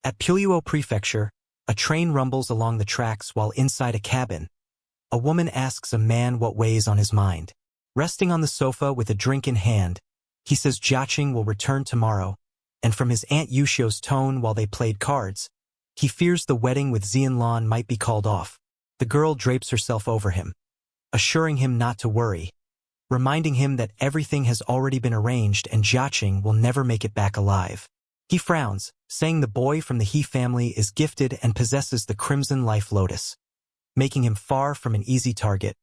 At Puyo Prefecture, a train rumbles along the tracks while inside a cabin. A woman asks a man what weighs on his mind. Resting on the sofa with a drink in hand, he says Jiaqing will return tomorrow, and from his Aunt Yushio's tone while they played cards, he fears the wedding with Xianlan might be called off. The girl drapes herself over him, assuring him not to worry, reminding him that everything has already been arranged and Jiaqing will never make it back alive. He frowns, saying the boy from the He family is gifted and possesses the Crimson Life Lotus, making him far from an easy target,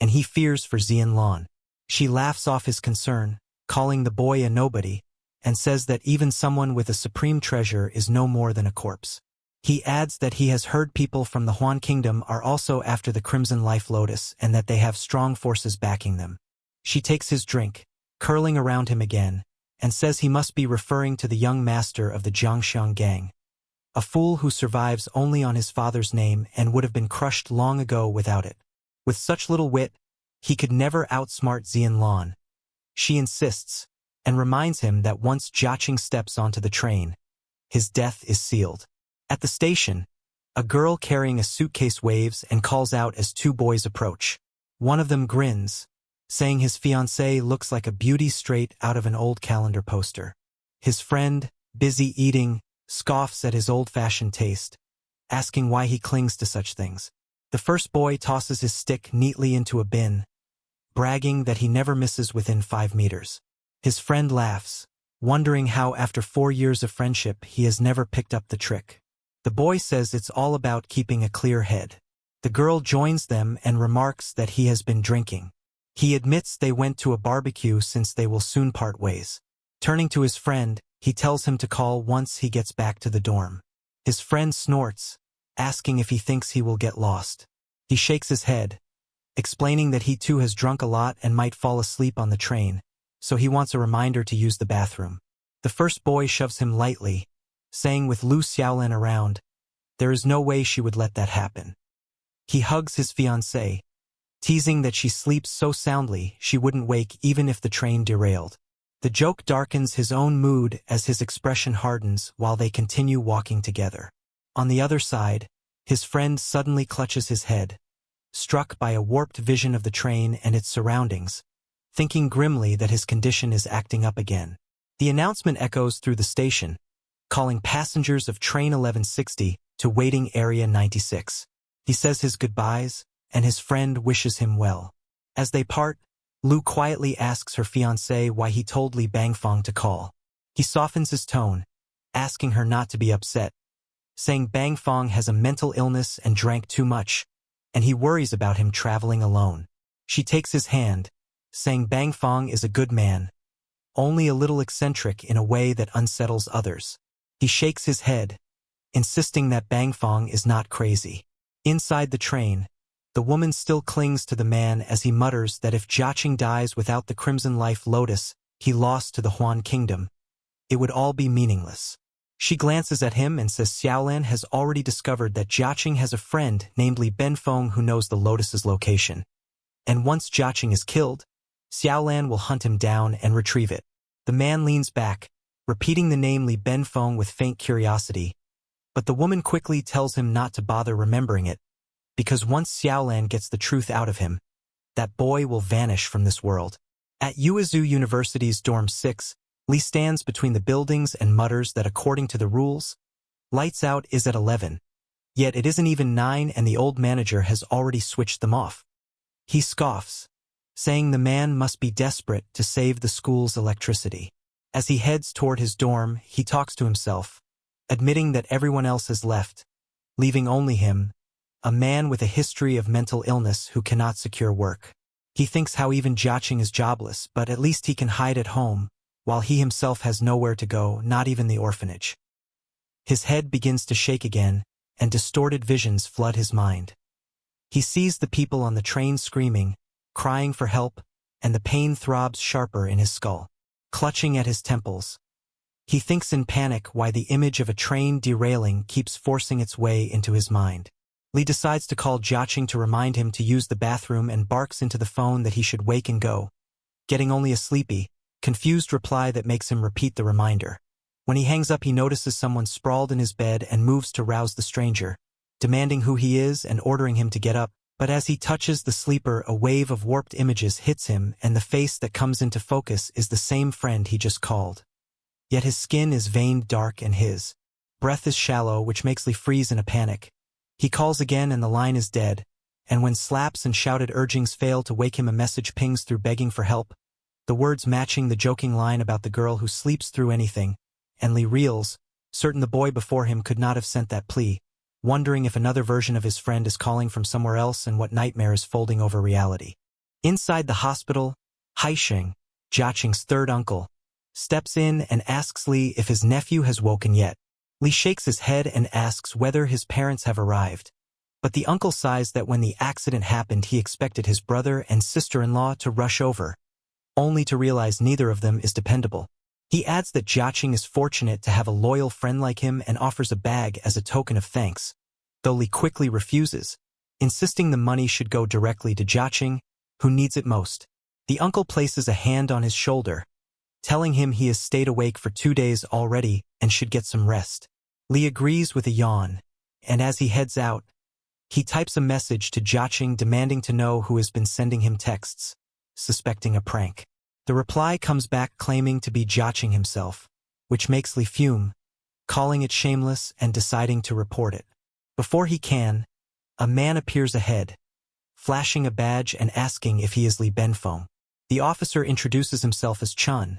and he fears for Xianlan. She laughs off his concern, calling the boy a nobody, and says that even someone with a supreme treasure is no more than a corpse. He adds that he has heard people from the Huan Kingdom are also after the Crimson Life Lotus and that they have strong forces backing them. She takes his drink, curling around him again, and says he must be referring to the young master of the Jiangxiang gang, a fool who survives only on his father's name and would have been crushed long ago without it. With such little wit, he could never outsmart Xianlan. She insists, and reminds him that once Jiaqing steps onto the train, his death is sealed. At the station, a girl carrying a suitcase waves and calls out as two boys approach. One of them grins, saying his fiancée looks like a beauty straight out of an old calendar poster. His friend, busy eating, scoffs at his old-fashioned taste, asking why he clings to such things. The first boy tosses his stick neatly into a bin, bragging that he never misses within 5 meters. His friend laughs, wondering how after 4 years of friendship he has never picked up the trick. The boy says it's all about keeping a clear head. The girl joins them and remarks that he has been drinking. He admits they went to a barbecue since they will soon part ways. Turning to his friend, he tells him to call once he gets back to the dorm. His friend snorts, asking if he thinks he will get lost. He shakes his head, explaining that he too has drunk a lot and might fall asleep on the train, so he wants a reminder to use the bathroom. The first boy shoves him lightly, saying with Lu Xiaolan around, there is no way she would let that happen. He hugs his fiancée, teasing that she sleeps so soundly she wouldn't wake even if the train derailed. The joke darkens his own mood as his expression hardens while they continue walking together. On the other side, his friend suddenly clutches his head, struck by a warped vision of the train and its surroundings, thinking grimly that his condition is acting up again. The announcement echoes through the station, calling passengers of train 1160 to waiting area 96. He says his goodbyes, and his friend wishes him well. As they part, Lu quietly asks her fiancé why he told Li Bangfong to call. He softens his tone, asking her not to be upset, saying Bangfong has a mental illness and drank too much, and he worries about him traveling alone. She takes his hand, saying Bangfong is a good man, only a little eccentric in a way that unsettles others. He shakes his head, insisting that Bangfong is not crazy. Inside the train, the woman still clings to the man as he mutters that if Jiaqing dies without the Crimson Life Lotus he lost to the Huan Kingdom, it would all be meaningless. She glances at him and says Xiaolan has already discovered that Jiaqing has a friend named Li Benfeng who knows the Lotus's location. And once Jiaqing is killed, Xiaolan will hunt him down and retrieve it. The man leans back, repeating the name Li Benfeng with faint curiosity, but the woman quickly tells him not to bother remembering it, because once Xiaolan gets the truth out of him, that boy will vanish from this world. At Yuezhou University's Dorm 6, Li stands between the buildings and mutters that according to the rules, lights out is at 11, yet it isn't even 9 and the old manager has already switched them off. He scoffs, saying the man must be desperate to save the school's electricity. As he heads toward his dorm, he talks to himself, admitting that everyone else has left, leaving only him, a man with a history of mental illness who cannot secure work. He thinks how even Jiaqing is jobless, but at least he can hide at home, while he himself has nowhere to go, not even the orphanage. His head begins to shake again, and distorted visions flood his mind. He sees the people on the train screaming, crying for help, and the pain throbs sharper in his skull, clutching at his temples. He thinks in panic why the image of a train derailing keeps forcing its way into his mind. Li decides to call Jiaqing to remind him to use the bathroom and barks into the phone that he should wake and go, getting only a sleepy, confused reply that makes him repeat the reminder. When he hangs up, he notices someone sprawled in his bed and moves to rouse the stranger, demanding who he is and ordering him to get up. But as he touches the sleeper, a wave of warped images hits him, and the face that comes into focus is the same friend he just called. Yet his skin is veined dark and his breath is shallow, which makes Lee freeze in a panic. He calls again and the line is dead, and when slaps and shouted urgings fail to wake him, a message pings through begging for help, the words matching the joking line about the girl who sleeps through anything, and Lee reels, certain the boy before him could not have sent that plea, wondering if another version of his friend is calling from somewhere else and what nightmare is folding over reality. Inside the hospital, Haisheng, Jiaqing's third uncle, steps in and asks Lee if his nephew has woken yet. Lee shakes his head and asks whether his parents have arrived, but the uncle sighs that when the accident happened he expected his brother and sister-in-law to rush over, only to realize neither of them is dependable. He adds that Jiaqing is fortunate to have a loyal friend like him and offers a bag as a token of thanks, though Lee quickly refuses, insisting the money should go directly to Jiaqing, who needs it most. The uncle places a hand on his shoulder, telling him he has stayed awake for 2 days already and should get some rest. Lee agrees with a yawn, and as he heads out, he types a message to Jiaqing demanding to know who has been sending him texts, suspecting a prank. The reply comes back claiming to be Jiaqing himself, which makes Lee fume, calling it shameless and deciding to report it. Before he can, a man appears ahead, flashing a badge and asking if he is Lee Benfeng. The officer introduces himself as Chun,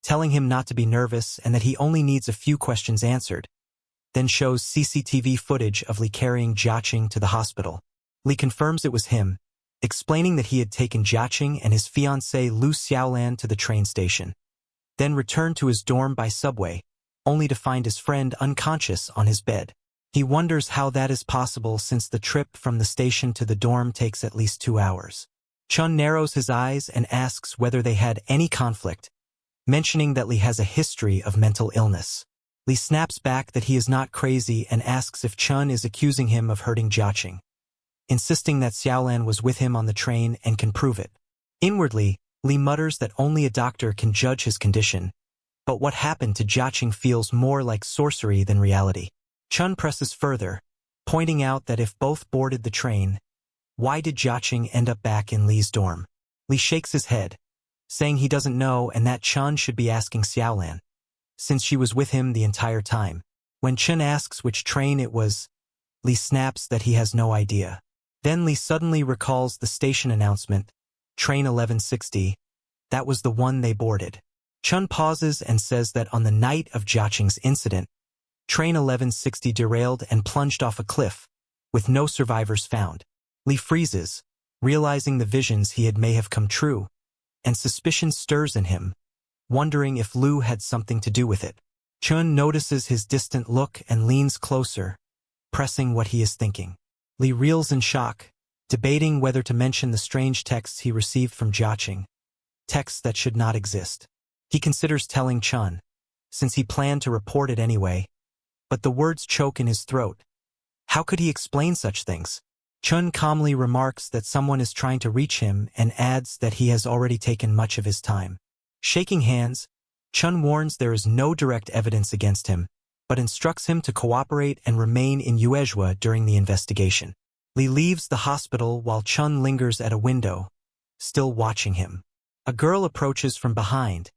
telling him not to be nervous and that he only needs a few questions answered, then shows CCTV footage of Lee carrying Jiaqing to the hospital. Lee confirms it was him, explaining that he had taken Jiaqing and his fiancée Lu Xiaolan to the train station, then returned to his dorm by subway, only to find his friend unconscious on his bed. He wonders how that is possible since the trip from the station to the dorm takes at least 2 hours. Chun narrows his eyes and asks whether they had any conflict, mentioning that Lee has a history of mental illness. Lee snaps back that he is not crazy and asks if Chun is accusing him of hurting Jiaqing, insisting that Xiaolan was with him on the train and can prove it. Inwardly, Lee mutters that only a doctor can judge his condition, but what happened to Jiaqing feels more like sorcery than reality. Chun presses further, pointing out that if both boarded the train, why did Jiaqing end up back in Lee's dorm? Lee shakes his head, saying he doesn't know and that Chun should be asking Xiaolan, since she was with him the entire time. When Chun asks which train it was, Lee snaps that he has no idea. Then Lee suddenly recalls the station announcement, Train 1160, that was the one they boarded. Chun pauses and says that on the night of Jiaqing's incident, Train 1160 derailed and plunged off a cliff, with no survivors found. Lee freezes, realizing the visions he had may have come true, and suspicion stirs in him, wondering if Lu had something to do with it. Chun notices his distant look and leans closer, pressing what he is thinking. Lee reels in shock, debating whether to mention the strange texts he received from Jiaqing, texts that should not exist. He considers telling Chun, since he planned to report it anyway, but the words choke in his throat. How could he explain such things? Chun calmly remarks that someone is trying to reach him and adds that he has already taken much of his time. Shaking hands, Chun warns there is no direct evidence against him, but instructs him to cooperate and remain in Yuezhua during the investigation. Lee leaves the hospital while Chun lingers at a window, still watching him. A girl approaches from behind,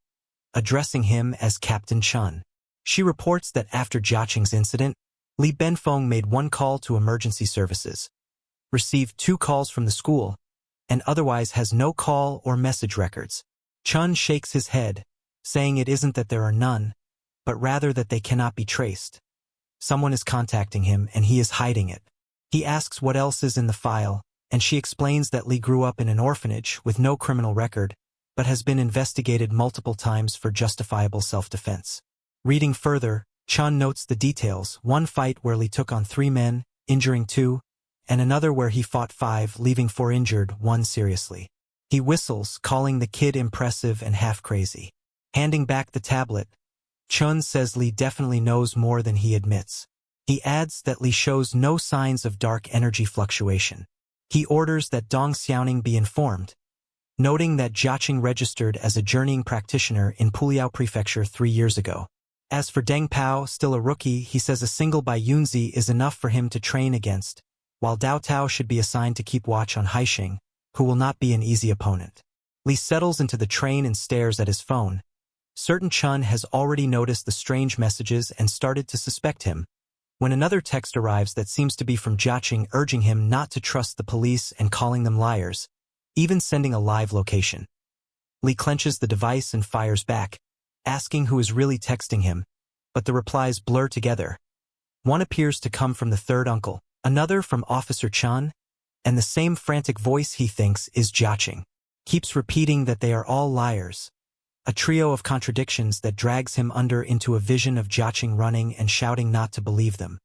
addressing him as Captain Chun. She reports that after Jiaqing's incident, Lee Benfeng made 1 call to emergency services, received 2 calls from the school, and otherwise has no call or message records. Chun shakes his head, saying it isn't that there are none, but rather that they cannot be traced. Someone is contacting him and he is hiding it. He asks what else is in the file, and she explains that Lee grew up in an orphanage with no criminal record, but has been investigated multiple times for justifiable self-defense. Reading further, Chun notes the details: 1 fight where Lee took on 3 men, injuring 2, and another where he fought 5, leaving 4 injured, 1 seriously. He whistles, calling the kid impressive and half-crazy. Handing back the tablet, Chun says Lee definitely knows more than he admits. He adds that Lee shows no signs of dark energy fluctuation. He orders that Dong Xiaoning be informed, noting that Jiaqing registered as a journeying practitioner in Puliao Prefecture 3 years ago. As for Deng Pao, still a rookie, he says a single by Yunzi is enough for him to train against, while Dao Tao should be assigned to keep watch on Haixing, who will not be an easy opponent. Li settles into the train and stares at his phone. Certain Chun has already noticed the strange messages and started to suspect him, when another text arrives that seems to be from Jiaqing urging him not to trust the police and calling them liars, even sending a live location. Li clenches the device and fires back, asking who is really texting him, but the replies blur together. One appears to come from the third uncle, another from Officer Chun, and the same frantic voice he thinks is Jiaqing keeps repeating that they are all liars. A trio of contradictions that drags him into a vision of Jiaqing running and shouting not to believe them.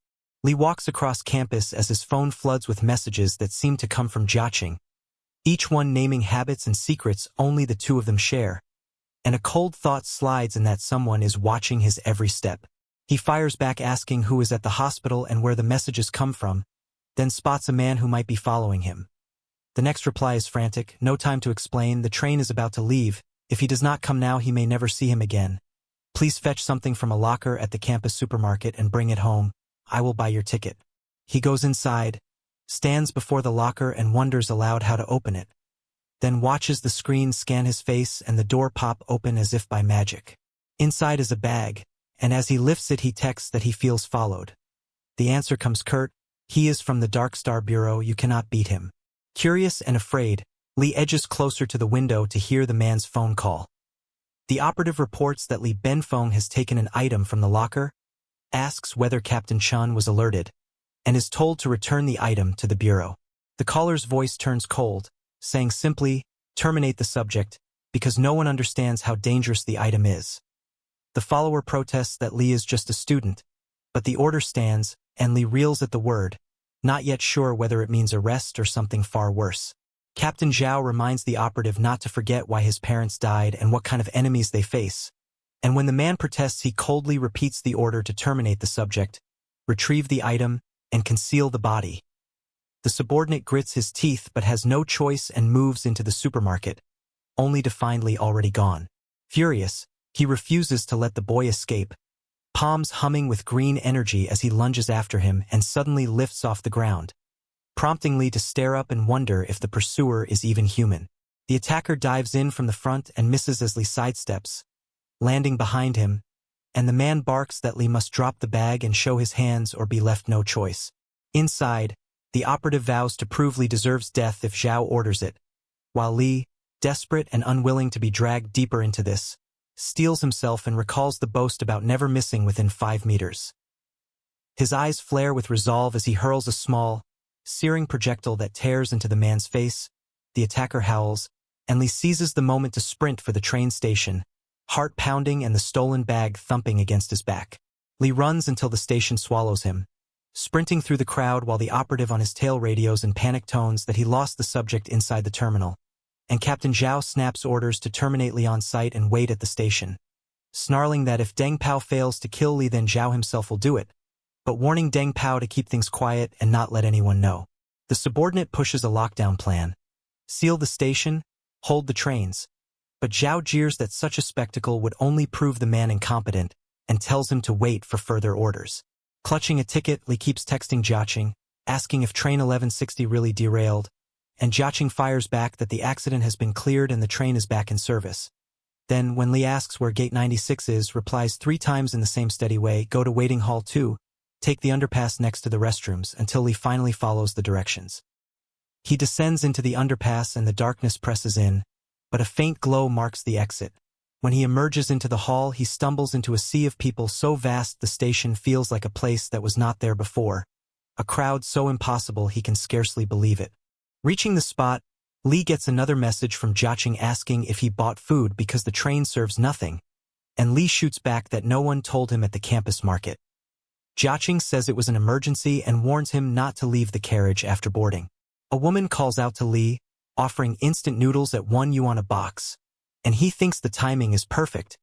Li walks across campus as his phone floods with messages that seem to come from Jiaqing, each one naming habits and secrets only the two of them share, and a cold thought slides in that someone is watching his every step. He fires back asking who is at the hospital and where the messages come from, then spots a man who might be following him. The next reply is frantic, no time to explain, the train is about to leave, if he does not come now he may never see him again. Please fetch something from a locker at the campus supermarket and bring it home, I will buy your ticket. He goes inside, stands before the locker and wonders aloud how to open it, then watches the screen scan his face and the door pop open as if by magic. Inside is a bag, and as he lifts it he texts that he feels followed. The answer comes curt, he is from the Dark Star Bureau, you cannot beat him. Curious and afraid, Li edges closer to the window to hear the man's phone call. The operative reports that Li Benfeng has taken an item from the locker, asks whether Captain Chun was alerted, and is told to return the item to the bureau. The caller's voice turns cold, saying simply, terminate the subject, because no one understands how dangerous the item is. The follower protests that Li is just a student, but the order stands, and Li reels at the word, not yet sure whether it means arrest or something far worse. Captain Zhao reminds the operative not to forget why his parents died and what kind of enemies they face, and when the man protests he coldly repeats the order to terminate the subject, retrieve the item, and conceal the body. The subordinate grits his teeth but has no choice and moves into the supermarket, only to find Li already gone. Furious, he refuses to let the boy escape, palms humming with green energy as he lunges after him and suddenly lifts off the ground, prompting Li to stare up and wonder if the pursuer is even human. The attacker dives in from the front and misses as Li sidesteps, landing behind him, and the man barks that Li must drop the bag and show his hands or be left no choice. Inside, the operative vows to prove Li deserves death if Zhao orders it, while Li, desperate and unwilling to be dragged deeper into this, steels himself and recalls the boast about never missing within 5 meters. His eyes flare with resolve as he hurls a small, searing projectile that tears into the man's face. The attacker howls, and Li seizes the moment to sprint for the train station, heart pounding and the stolen bag thumping against his back. Li runs until the station swallows him, sprinting through the crowd while the operative on his tail radios in panic tones that he lost the subject inside the terminal, and Captain Zhao snaps orders to terminate Li on site and wait at the station, snarling that if Deng Pao fails to kill Li then Zhao himself will do it, but warning Deng Pao to keep things quiet and not let anyone know. The subordinate pushes a lockdown plan. Seal the station, hold the trains, but Zhao jeers that such a spectacle would only prove the man incompetent and tells him to wait for further orders. Clutching a ticket, Li keeps texting Jiaqing, asking if train 1160 really derailed, and Jiaqing fires back that the accident has been cleared and the train is back in service. Then, when Li asks where gate 96 is, replies 3 times in the same steady way, go to waiting hall 2, take the underpass next to the restrooms, until Li finally follows the directions. He descends into the underpass and the darkness presses in, but a faint glow marks the exit. When he emerges into the hall, he stumbles into a sea of people so vast the station feels like a place that was not there before, a crowd so impossible he can scarcely believe it. Reaching the spot, Li gets another message from Jiaqing asking if he bought food because the train serves nothing, and Li shoots back that no one told him at the campus market. Jiaqing says it was an emergency and warns him not to leave the carriage after boarding. A woman calls out to Li, offering instant noodles at 1 yuan a box, and he thinks the timing is perfect,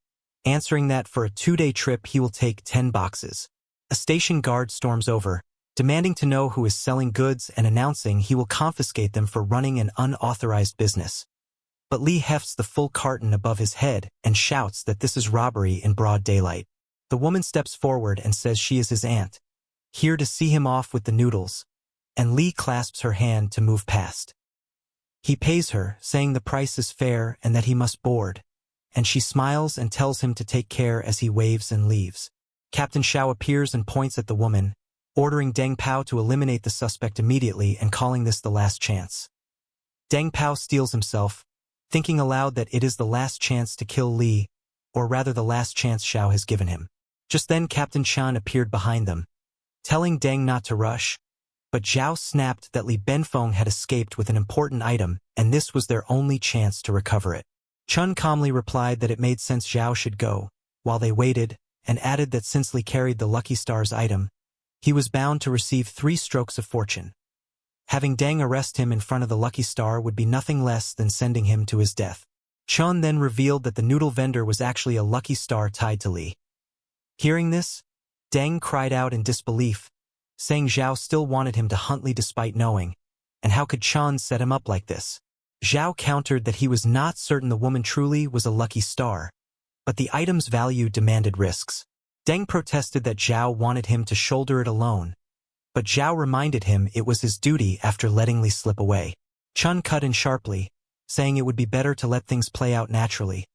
answering that for a 2-day trip he will take 10 boxes. A station guard storms over, demanding to know who is selling goods and announcing he will confiscate them for running an unauthorized business. But Li hefts the full carton above his head and shouts that this is robbery in broad daylight. The woman steps forward and says she is his aunt, here to see him off with the noodles, and Lee clasps her hand to move past. He pays her, saying the price is fair and that he must board, and she smiles and tells him to take care as he waves and leaves. Captain Xiao appears and points at the woman, ordering Deng Pao to eliminate the suspect immediately and calling this the last chance. Deng Pao steels himself, thinking aloud that it is the last chance to kill Li, or rather the last chance Xiao has given him. Just then Captain Chan appeared behind them, telling Deng not to rush, but Zhao snapped that Li Benfeng had escaped with an important item, and this was their only chance to recover it. Chun calmly replied that it made sense Zhao should go, while they waited, and added that since Li carried the Lucky Star's item, he was bound to receive 3 strokes of fortune. Having Deng arrest him in front of the Lucky Star would be nothing less than sending him to his death. Chun then revealed that the noodle vendor was actually a Lucky Star tied to Li. Hearing this, Deng cried out in disbelief, saying Zhao still wanted him to hunt Li despite knowing, and how could Chun set him up like this? Zhao countered that he was not certain the woman truly was a Lucky Star, but the item's value demanded risks. Deng protested that Zhao wanted him to shoulder it alone, but Zhao reminded him it was his duty after letting Li slip away. Chun cut in sharply, saying it would be better to let things play out naturally,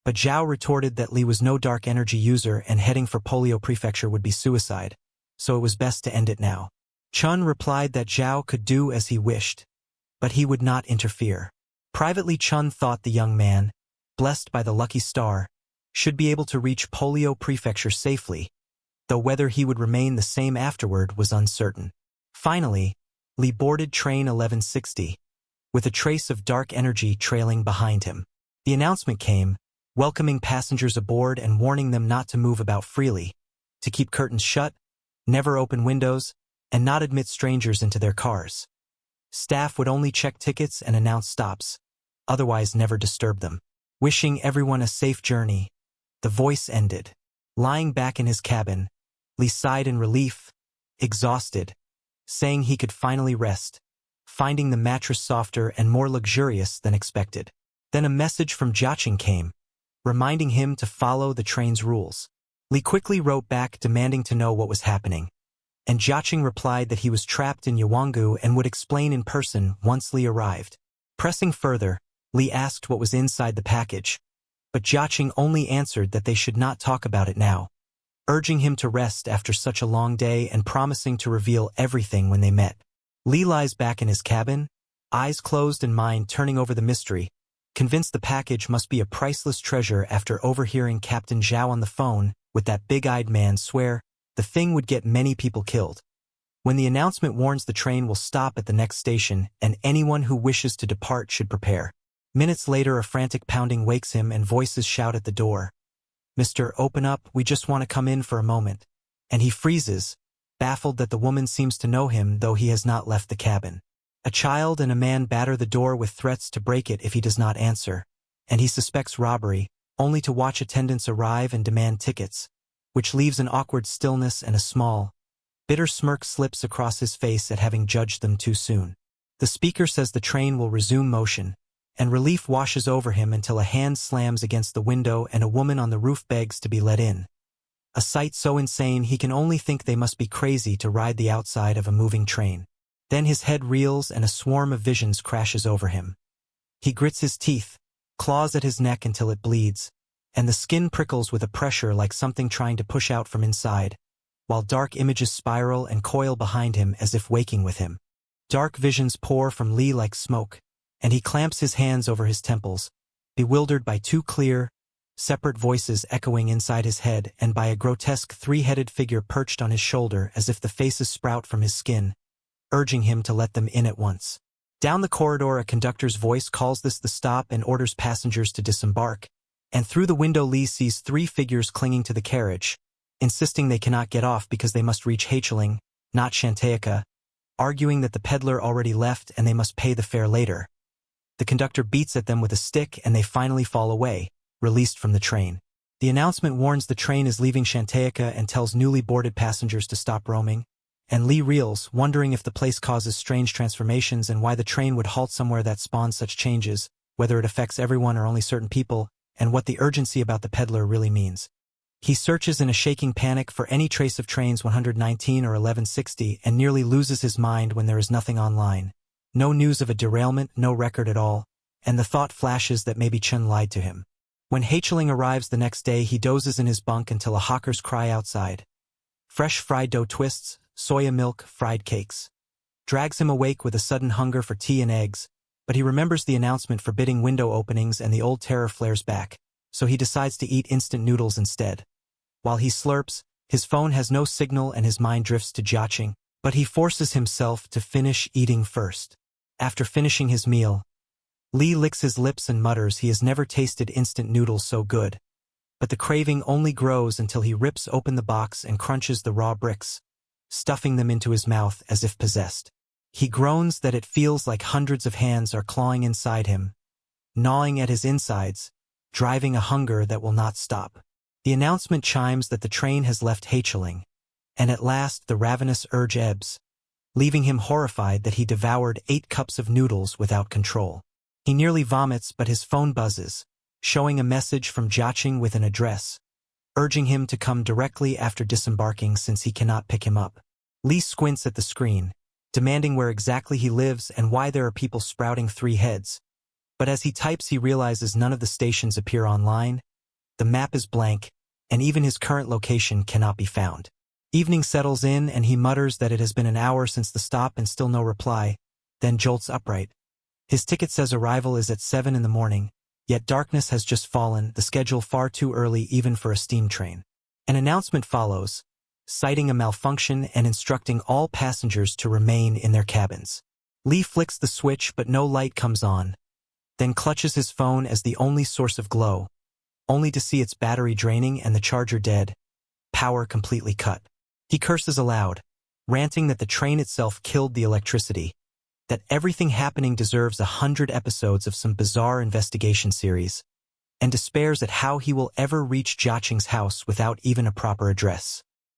but Zhao retorted that Li was no dark energy user and heading for Polio Prefecture would be suicide, so it was best to end it now. Chun replied that Zhao could do as he wished, but he would not interfere. Privately Chun thought the young man, blessed by the Lucky Star, should be able to reach Polio Prefecture safely, though whether he would remain the same afterward was uncertain. Finally, Li boarded train 1160, with a trace of dark energy trailing behind him. The announcement came, welcoming passengers aboard and warning them not to move about freely, to keep curtains shut, never open windows, and not admit strangers into their cars. Staff would only check tickets and announce stops, otherwise never disturb them. Wishing everyone a safe journey, the voice ended. Lying back in his cabin, Li sighed in relief, exhausted, saying he could finally rest, finding the mattress softer and more luxurious than expected. Then a message from Jiaqing came, reminding him to follow the train's rules. Li quickly wrote back demanding to know what was happening, and Jiaqing replied that he was trapped in Yuangu and would explain in person once Li arrived. Pressing further, Li asked what was inside the package, but Jiaqing only answered that they should not talk about it now, urging him to rest after such a long day and promising to reveal everything when they met. Li lies back in his cabin, eyes closed and mind turning over the mystery, convinced the package must be a priceless treasure after overhearing Captain Zhao on the phone with that big-eyed man swear the thing would get many people killed. When the announcement warns the train will stop at the next station and anyone who wishes to depart should prepare. Minutes later a frantic pounding wakes him and voices shout at the door, "Mr. Open up, we just want to come in for a moment." And he freezes, baffled that the woman seems to know him though he has not left the cabin. A child and a man batter the door with threats to break it if he does not answer, and he suspects robbery, only to watch attendants arrive and demand tickets, which leaves an awkward stillness and a small, bitter smirk slips across his face at having judged them too soon. The speaker says the train will resume motion, and relief washes over him until a hand slams against the window and a woman on the roof begs to be let in. A sight so insane he can only think they must be crazy to ride the outside of a moving train. Then his head reels and a swarm of visions crashes over him. He grits his teeth, claws at his neck until it bleeds, and the skin prickles with a pressure like something trying to push out from inside, while dark images spiral and coil behind him as if waking with him. Dark visions pour from Li like smoke, and he clamps his hands over his temples, bewildered by 2 clear, separate voices echoing inside his head and by a grotesque 3-headed figure perched on his shoulder as if the faces sprout from his skin, urging him to let them in at once. Down the corridor a conductor's voice calls this the stop and orders passengers to disembark, and through the window Li sees 3 figures clinging to the carriage, insisting they cannot get off because they must reach Hacheling, not Shantaeka, arguing that the peddler already left and they must pay the fare later. The conductor beats at them with a stick and they finally fall away, released from the train. The announcement warns the train is leaving Shantaeka and tells newly boarded passengers to stop roaming, and Li reels, wondering if the place causes strange transformations and why the train would halt somewhere that spawns such changes, whether it affects everyone or only certain people, and what the urgency about the peddler really means. He searches in a shaking panic for any trace of trains 119 or 1160 and nearly loses his mind when there is nothing online. No news of a derailment, no record at all, and the thought flashes that maybe Chen lied to him. When Hacheling arrives the next day, he dozes in his bunk until a hawker's cry outside. Fresh fried dough twists, soya milk, fried cakes. Drags him awake with a sudden hunger for tea and eggs, but he remembers the announcement forbidding window openings and the old terror flares back, so he decides to eat instant noodles instead. While he slurps, his phone has no signal and his mind drifts to Jiaqing, but he forces himself to finish eating first. After finishing his meal, Li licks his lips and mutters he has never tasted instant noodles so good. But the craving only grows until he rips open the box and crunches the raw bricks, stuffing them into his mouth as if possessed. He groans that it feels like hundreds of hands are clawing inside him, gnawing at his insides, driving a hunger that will not stop. The announcement chimes that the train has left Hacheling, and at last the ravenous urge ebbs, leaving him horrified that he devoured 8 cups of noodles without control. He nearly vomits, but his phone buzzes, showing a message from Jiaqing with an address, urging him to come directly after disembarking since he cannot pick him up. Li squints at the screen, demanding where exactly he lives and why there are people sprouting 3 heads. But as he types, he realizes none of the stations appear online, the map is blank, and even his current location cannot be found. Evening settles in and he mutters that it has been an hour since the stop and still no reply, then jolts upright. His ticket says arrival is at 7 in the morning, yet darkness has just fallen, the schedule far too early even for a steam train. An announcement follows, citing a malfunction and instructing all passengers to remain in their cabins. Li flicks the switch but no light comes on, then clutches his phone as the only source of glow, only to see its battery draining and the charger dead, power completely cut. He curses aloud, ranting that the train itself killed the electricity, that everything happening deserves 100 episodes of some bizarre investigation series, and despairs at how he will ever reach Jiaqing's house without even a proper address.